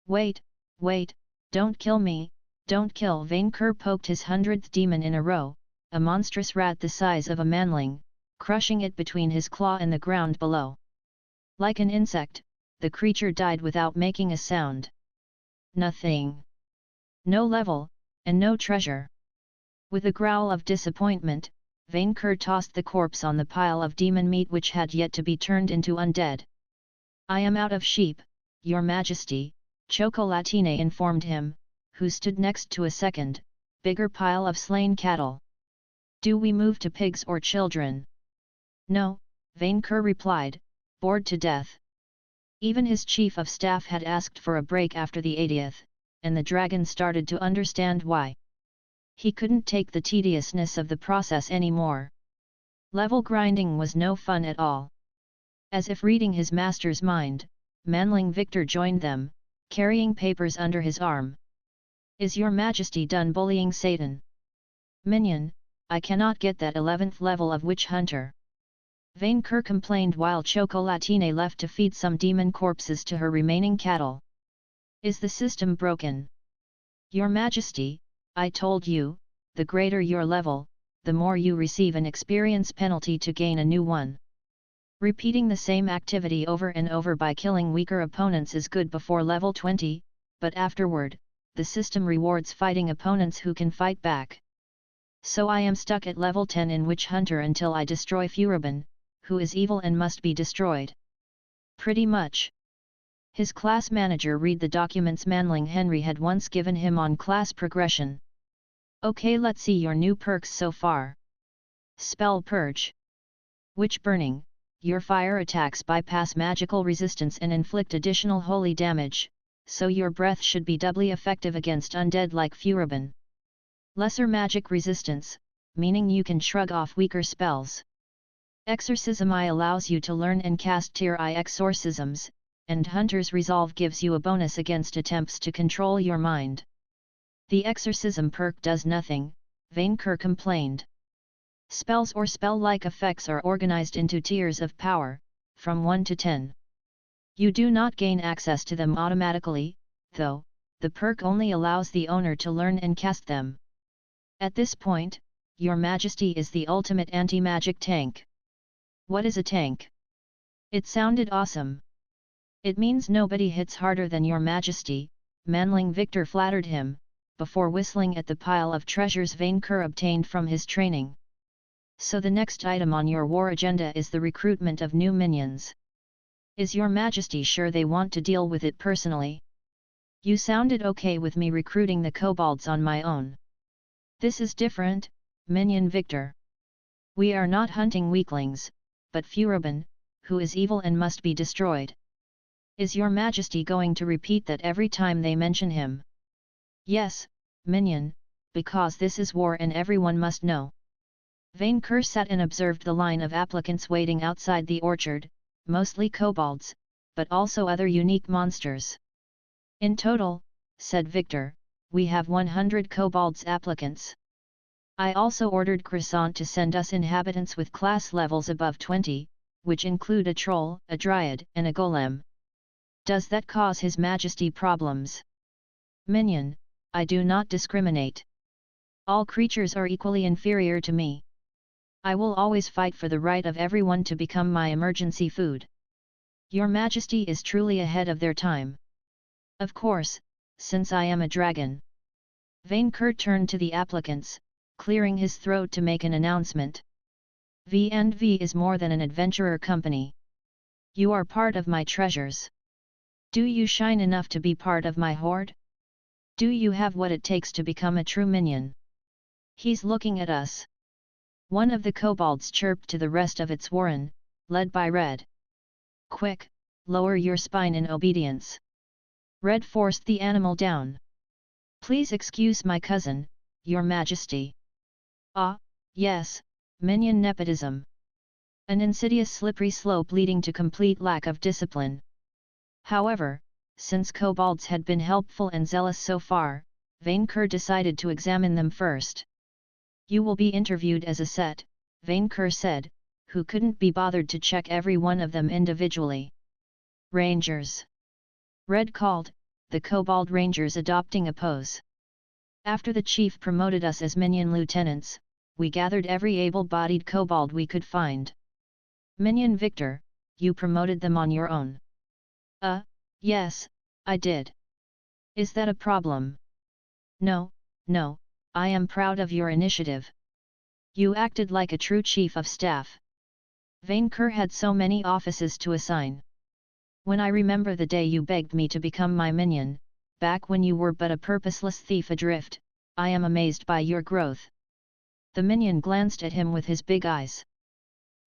Wait, wait, don't kill me, don't kill! Vainqueur poked his 100th demon in a row, a monstrous rat the size of a manling, crushing it between his claw and the ground below. Like an insect, the creature died without making a sound. Nothing. No level, and no treasure. With a growl of disappointment, Vainqueur tossed the corpse on the pile of demon meat which had yet to be turned into undead. I am out of sheep, your majesty, Chocolatine informed him, who stood next to a second, bigger pile of slain cattle. Do we move to pigs or children? No, Vainqueur replied, bored to death. Even his chief of staff had asked for a break after the 80th, and the dragon started to understand why. He couldn't take the tediousness of the process anymore. Level grinding was no fun at all. As if reading his master's mind, manling Victor joined them, carrying papers under his arm. Is your majesty done bullying Satan? Minion, I cannot get that 11th level of witch hunter. Vainqueur complained while Chocolatine left to feed some demon corpses to her remaining cattle. Is the system broken? Your majesty, I told you, the greater your level, the more you receive an experience penalty to gain a new one. Repeating the same activity over and over by killing weaker opponents is good before level 20, but afterward, the system rewards fighting opponents who can fight back. So I am stuck at level 10 in Witch Hunter until I destroy Furibon, who is evil and must be destroyed. Pretty much. His class manager read the documents Manling Henry had once given him on class progression. Okay, let's see your new perks so far. Spell Purge. Witch Burning. Your fire attacks bypass magical resistance and inflict additional holy damage, so your breath should be doubly effective against undead like Furibon. Lesser magic resistance, meaning you can shrug off weaker spells. Exorcism I allows you to learn and cast tier I exorcisms, and Hunter's Resolve gives you a bonus against attempts to control your mind. The exorcism perk does nothing, Vainqueur complained. Spells or spell-like effects are organized into tiers of power, from 1 to 10. You do not gain access to them automatically, though, the perk only allows the owner to learn and cast them. At this point, your majesty is the ultimate anti-magic tank. What is a tank? It sounded awesome. It means nobody hits harder than your majesty, Manling Victor flattered him, before whistling at the pile of treasures Vainqueur obtained from his training. So the next item on your war agenda is the recruitment of new minions. Is your majesty sure they want to deal with it personally? You sounded okay with me recruiting the kobolds on my own. This is different, Minion Victor. We are not hunting weaklings, but Furibon, who is evil and must be destroyed. Is your majesty going to repeat that every time they mention him? Yes, Minion, because this is war and everyone must know. Vainqueur sat and observed the line of applicants waiting outside the orchard, mostly kobolds, but also other unique monsters. In total, said Victor, we have 100 kobolds applicants. I also ordered Croissant to send us inhabitants with class levels above 20, which include a troll, a dryad, and a golem. Does that cause His Majesty problems? Minion, I do not discriminate. All creatures are equally inferior to me. I will always fight for the right of everyone to become my emergency food. Your Majesty is truly ahead of their time. Of course, since I am a dragon. Vainqueur turned to the applicants, clearing his throat to make an announcement. V&V is more than an adventurer company. You are part of my treasures. Do you shine enough to be part of my hoard? Do you have what it takes to become a true minion? He's looking at us. One of the kobolds chirped to the rest of its warren, led by Red. Quick, lower your spine in obedience. Red forced the animal down. Please excuse my cousin, your majesty. Ah, yes, minion nepotism. An insidious slippery slope leading to complete lack of discipline. However, since kobolds had been helpful and zealous so far, Vainqueur decided to examine them first. You will be interviewed as a set, Vainqueur said, who couldn't be bothered to check every one of them individually. Rangers. Red called, the Kobold Rangers adopting a pose. After the chief promoted us as minion lieutenants, we gathered every able-bodied kobold we could find. Minion Victor, you promoted them on your own. Yes, I did. Is that a problem? No, I am proud of your initiative. You acted like a true chief of staff. Vainqueur had so many offices to assign. When I remember the day you begged me to become my minion, back when you were but a purposeless thief adrift, I am amazed by your growth. The minion glanced at him with his big eyes.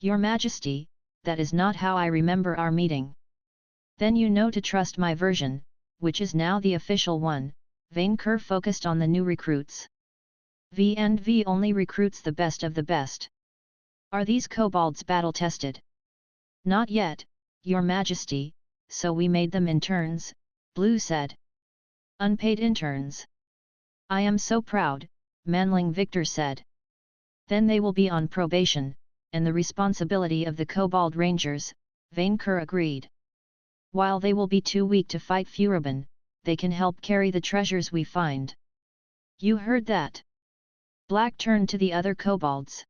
Your Majesty, that is not how I remember our meeting. Then you know to trust my version, which is now the official one. Vainqueur focused on the new recruits. V&V only recruits the best of the best. Are these kobolds battle-tested? Not yet, Your Majesty, so we made them interns, Blue said. Unpaid interns. I am so proud, Manling Victor said. Then they will be on probation, and the responsibility of the Kobold Rangers, Vainqueur agreed. While they will be too weak to fight Furubin, they can help carry the treasures we find. You heard that? Black turned to the other kobolds.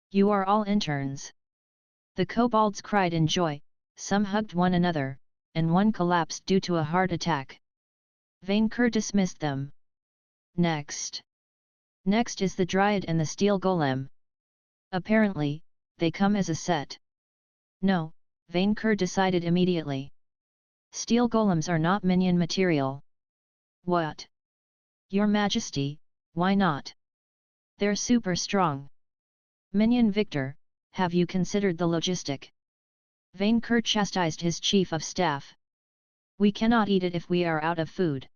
You are all interns. The kobolds cried in joy, some hugged one another, and one collapsed due to a heart attack. Vainqueur dismissed them. Next is the Dryad and the Steel Golem. Apparently, they come as a set. No, Vainqueur decided immediately. Steel Golems are not minion material. What? Your Majesty, why not? They're super strong. Minion Victor, have you considered the logistic? Vainqueur chastised his chief of staff. We cannot eat it if we are out of food.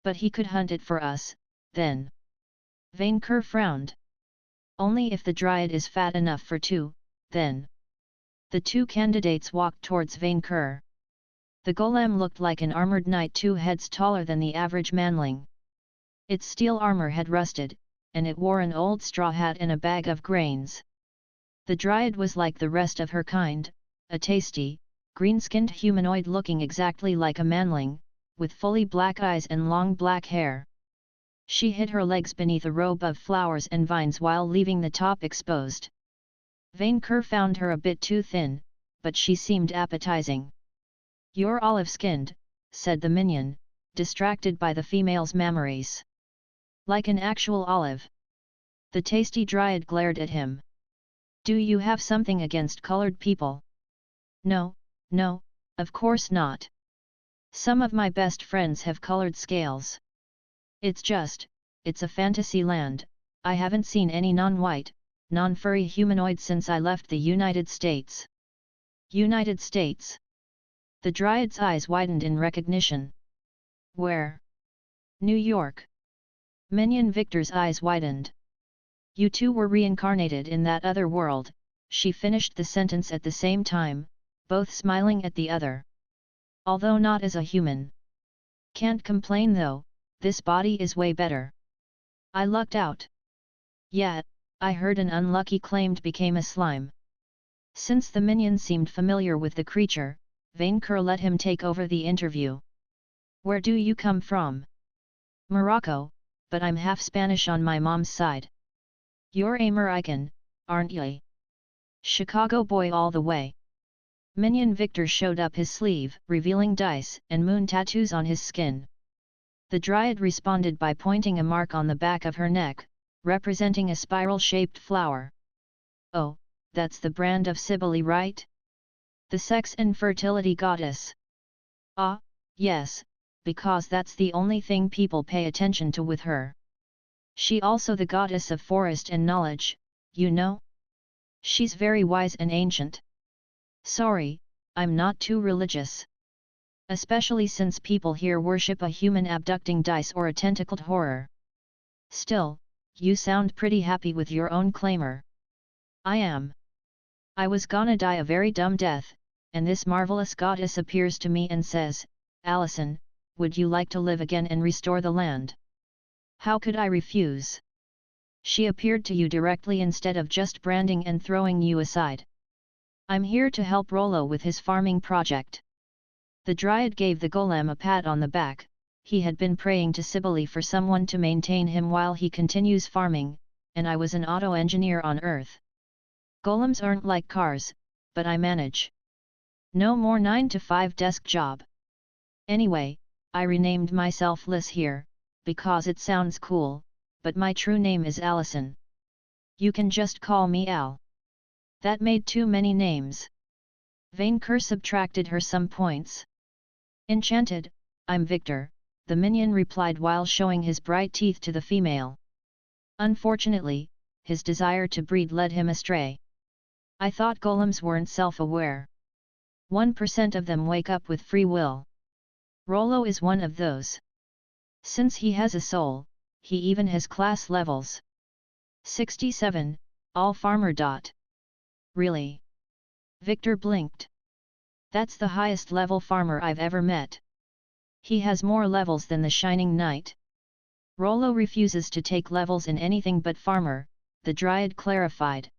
But he could hunt it for us, then. Vainqueur frowned. Only if the Dryad is fat enough for two, then. The two candidates walked towards Vainqueur. The golem looked like an armored knight 2 heads taller than the average manling. Its steel armor had rusted, and it wore an old straw hat and a bag of grains. The Dryad was like the rest of her kind, a tasty, green-skinned humanoid looking exactly like a manling, with fully black eyes and long black hair. She hid her legs beneath a robe of flowers and vines while leaving the top exposed. Vainqueur found her a bit too thin, but she seemed appetizing. You're olive-skinned, said the minion, distracted by the female's memories. Like an actual olive. The tasty Dryad glared at him. Do you have something against colored people? No, of course not. Some of my best friends have colored scales. It's a fantasy land. I haven't seen any non-white, non-furry humanoid since I left the United States. United States? The Dryad's eyes widened in recognition. Where? New York. Minion Victor's eyes widened. You two were reincarnated in that other world, she finished the sentence at the same time, both smiling at the other. Although not as a human. Can't complain though, this body is way better. I lucked out. Yeah, I heard an unlucky claimed became a slime. Since the minion seemed familiar with the creature, Vainqueur let him take over the interview. Where do you come from? Morocco, but I'm half Spanish on my mom's side. You're a Moroccan, aren't you? Chicago boy all the way. Minion Victor showed up his sleeve, revealing dice and moon tattoos on his skin. The Dryad responded by pointing a mark on the back of her neck, representing a spiral-shaped flower. Oh, that's the brand of Cybele, right? The sex and fertility goddess. Ah, yes, because that's the only thing people pay attention to with her. She also the goddess of forest and knowledge, you know? She's very wise and ancient. Sorry, I'm not too religious. Especially since people here worship a human abducting dice or a tentacled horror. Still, you sound pretty happy with your own claimer. I am. I was gonna die a very dumb death, and this marvelous goddess appears to me and says, Allison, would you like to live again and restore the land? How could I refuse? She appeared to you directly instead of just branding and throwing you aside. I'm here to help Rollo with his farming project. The Dryad gave the golem a pat on the back. He had been praying to Cybele for someone to maintain him while he continues farming, and I was an auto-engineer on Earth. Golems aren't like cars, but I manage. No more 9-to-5 desk job. Anyway, I renamed myself Liz here, because it sounds cool, but my true name is Allison. You can just call me Al. That made too many names. Vainqueur subtracted her some points. Enchanted, I'm Victor, the minion replied while showing his bright teeth to the female. Unfortunately, his desire to breed led him astray. I thought golems weren't self-aware. 1% of them wake up with free will. Rollo is one of those. Since he has a soul, he even has class levels. 67, all farmer. Really? Victor blinked. That's the highest level farmer I've ever met. He has more levels than the Shining Knight. Rollo refuses to take levels in anything but farmer, the Dryad clarified.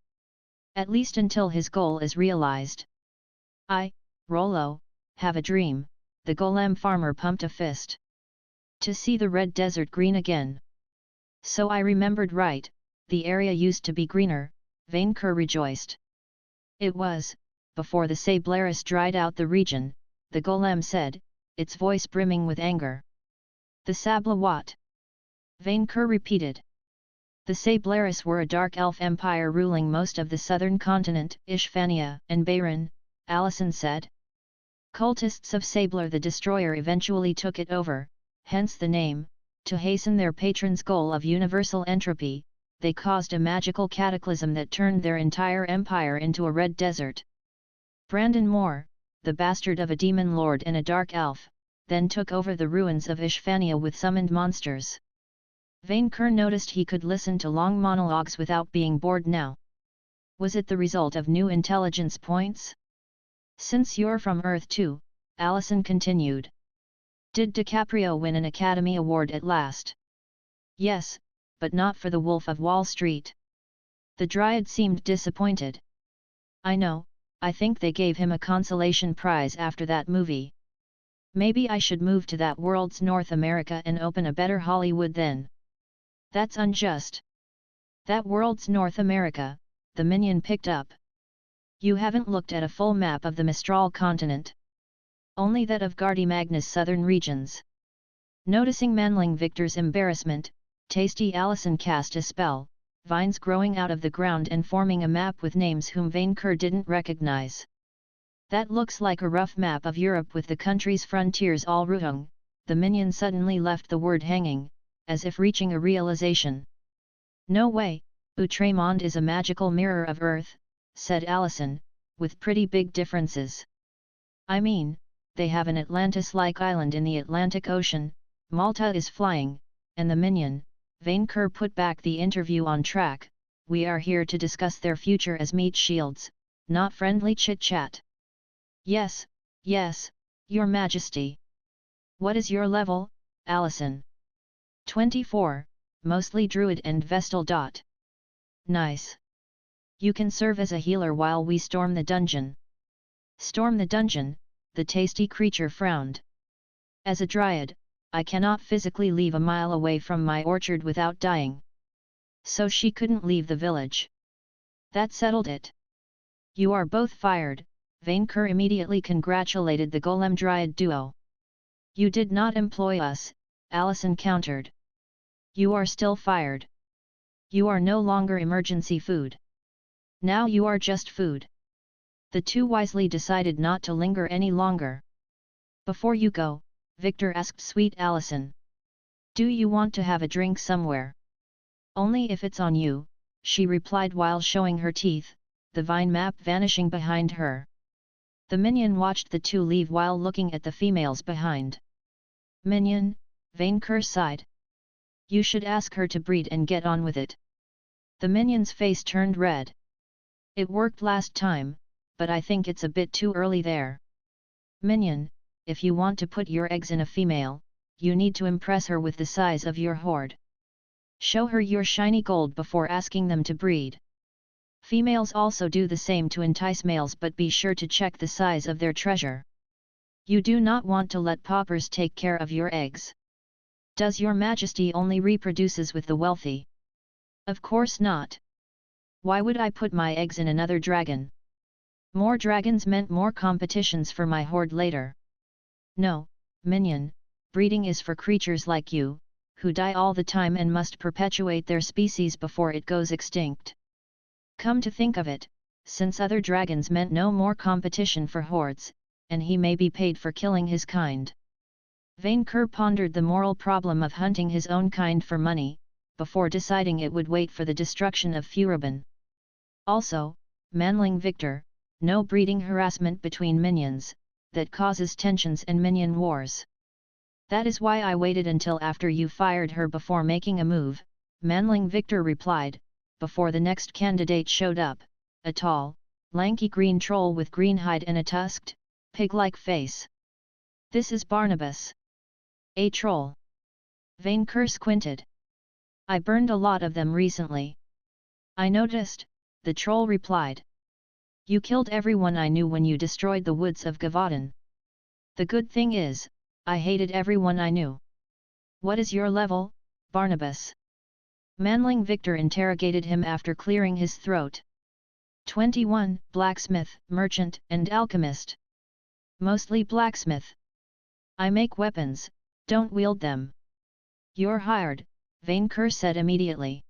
At least until his goal is realized. I, Rollo, have a dream, the golem farmer pumped a fist. To see the red desert green again. So I remembered right, the area used to be greener, Vainqueur rejoiced. It was, before the Sablaris dried out the region, the golem said, its voice brimming with anger. The Sabla what? Vainqueur repeated. The Sablaris were a dark elf empire ruling most of the southern continent, Ishfania and Bayron, Allison said. Cultists of Sablar the Destroyer eventually took it over, hence the name. To hasten their patron's goal of universal entropy, they caused a magical cataclysm that turned their entire empire into a red desert. Brandon Moore, the bastard of a demon lord and a dark elf, then took over the ruins of Ishfania with summoned monsters. Vainqueur noticed he could listen to long monologues without being bored now. Was it the result of new intelligence points? Since you're from Earth too, Allison continued. Did DiCaprio win an Academy Award at last? Yes, but not for The Wolf of Wall Street. The Dryad seemed disappointed. I know, I think they gave him a consolation prize after that movie. Maybe I should move to that world's North America and open a better Hollywood then. That's unjust. That world's North America, the minion picked up. You haven't looked at a full map of the Mistral continent. Only that of Gardy Magnus' southern regions. Noticing Manling Victor's embarrassment, Tasty Allison cast a spell, vines growing out of the ground and forming a map with names whom Vainqueur didn't recognize. That looks like a rough map of Europe with the country's frontiers all Rutung. The minion suddenly left the word hanging, as if reaching a realization. No way, Outremont is a magical mirror of Earth, said Allison, with pretty big differences. I mean, they have an Atlantis-like island in the Atlantic Ocean, Malta is flying, and the minion, Vainqueur put back the interview on track, we are here to discuss their future as meat shields, not friendly chit-chat. Yes, yes, your majesty. What is your level, Allison? 24, mostly druid and vestal. Nice. You can serve as a healer while we storm the dungeon. Storm the dungeon, the tasty creature frowned. As a dryad, I cannot physically leave a mile away from my orchard without dying. So she couldn't leave the village. That settled it. You are both fired, Vainqueur immediately congratulated the golem dryad duo. You did not employ us, Allison countered. You are still fired. You are no longer emergency food. Now you are just food. The two wisely decided not to linger any longer. Before you go, Victor asked sweet Allison. Do you want to have a drink somewhere? Only if it's on you, she replied while showing her teeth, the vine map vanishing behind her. The minion watched the two leave while looking at the females behind. Minion, Vainqueur sighed. You should ask her to breed and get on with it. The minion's face turned red. It worked last time, but I think it's a bit too early there. Minion, if you want to put your eggs in a female, you need to impress her with the size of your hoard. Show her your shiny gold before asking them to breed. Females also do the same to entice males, but be sure to check the size of their treasure. You do not want to let paupers take care of your eggs. Does your majesty only reproduces with the wealthy? Of course not. Why would I put my eggs in another dragon? More dragons meant more competitions for my hoard later. No, minion, breeding is for creatures like you, who die all the time and must perpetuate their species before it goes extinct. Come to think of it, since other dragons meant no more competition for hoards, and he may be paid for killing his kind. Vainqueur pondered the moral problem of hunting his own kind for money, before deciding it would wait for the destruction of Furibon. Also, manling Victor, no breeding harassment between minions, that causes tensions and minion wars. That is why I waited until after you fired her before making a move, manling Victor replied, before the next candidate showed up, a tall, lanky green troll with green hide and a tusked, pig-like face. This is Barnabas. A troll. Vainqueur squinted. I burned a lot of them recently. I noticed, the troll replied. You killed everyone I knew when you destroyed the woods of Gavaden. The good thing is, I hated everyone I knew. What is your level, Barnabas? Manling Victor interrogated him after clearing his throat. 21, blacksmith, merchant, and alchemist. Mostly blacksmith. I make weapons, don't wield them. You're hired, Vainqueur said immediately.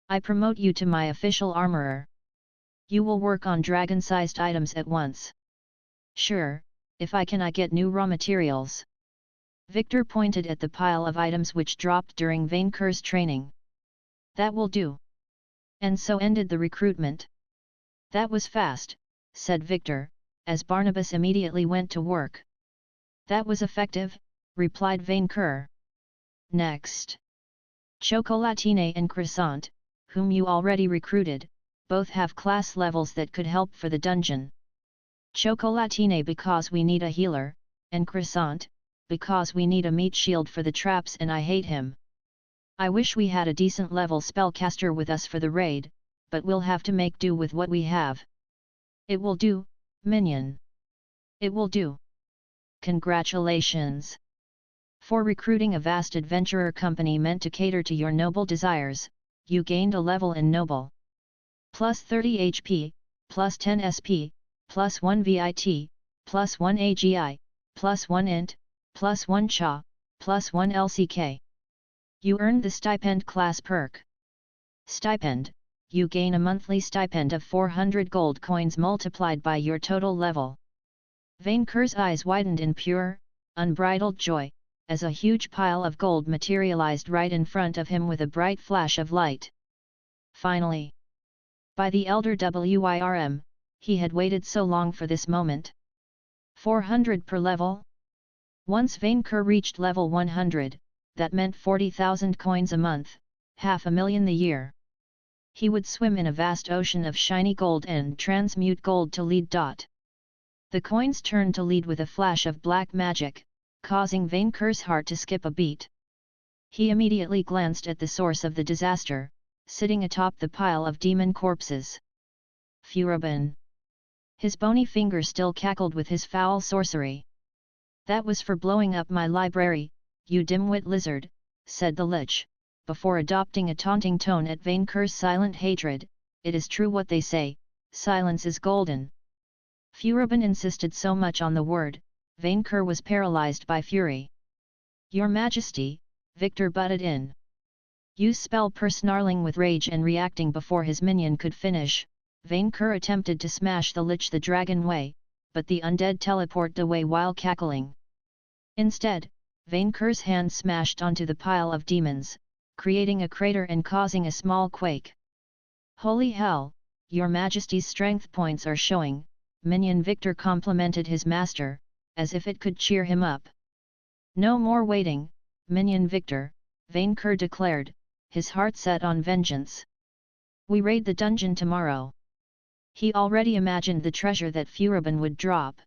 I promote you to my official armorer. You will work on dragon-sized items at once. Sure, if I get new raw materials. Victor pointed at the pile of items which dropped during Vainqueur's training. That will do. And so ended the recruitment. That was fast, said Victor, as Barnabas immediately went to work. That was effective, replied Vainqueur. Next. Chocolatine and Croissant, whom you already recruited, both have class levels that could help for the dungeon. Chocolatine because we need a healer, and Croissant, because we need a meat shield for the traps and I hate him. I wish we had a decent level spellcaster with us for the raid, but we'll have to make do with what we have. It will do, minion. It will do. Congratulations! For recruiting a vast adventurer company meant to cater to your noble desires, you gained a level in noble. Plus 30 HP, plus 10 SP, plus 1 VIT, plus 1 AGI, plus 1 INT, plus 1 CHA, plus 1 LCK. You earned the stipend class perk. Stipend, you gain a monthly stipend of 400 gold coins multiplied by your total level. Vainqueur's eyes widened in pure, unbridled joy, as a huge pile of gold materialized right in front of him with a bright flash of light. Finally! By the elder WIRM, he had waited so long for this moment. 400 per level? Once Vainqueur reached level 100, that meant 40,000 coins a month, 500,000 the year. He would swim in a vast ocean of shiny gold and transmute gold to lead. The coins turned to lead with a flash of black magic, causing Vainqueur's heart to skip a beat. He immediately glanced at the source of the disaster, sitting atop the pile of demon corpses. Furibon. His bony finger still cackled with his foul sorcery. That was for blowing up my library, you dimwit lizard, said the Lich, before adopting a taunting tone at Vainqueur's silent hatred. It is true what they say, silence is golden. Furibon insisted so much on the word, Vainqueur was paralyzed by fury. Your Majesty, Victor butted in. Use spell per snarling with rage and reacting before his minion could finish, Vainqueur attempted to smash the Lich the dragon way, but the undead teleported away while cackling. Instead, Vainqueur's hand smashed onto the pile of demons, creating a crater and causing a small quake. Holy hell, your Majesty's strength points are showing, minion Victor complimented his master, as if it could cheer him up. No more waiting, minion Victor, Vainqueur declared, his heart set on vengeance. We raid the dungeon tomorrow. He already imagined the treasure that Furibon would drop.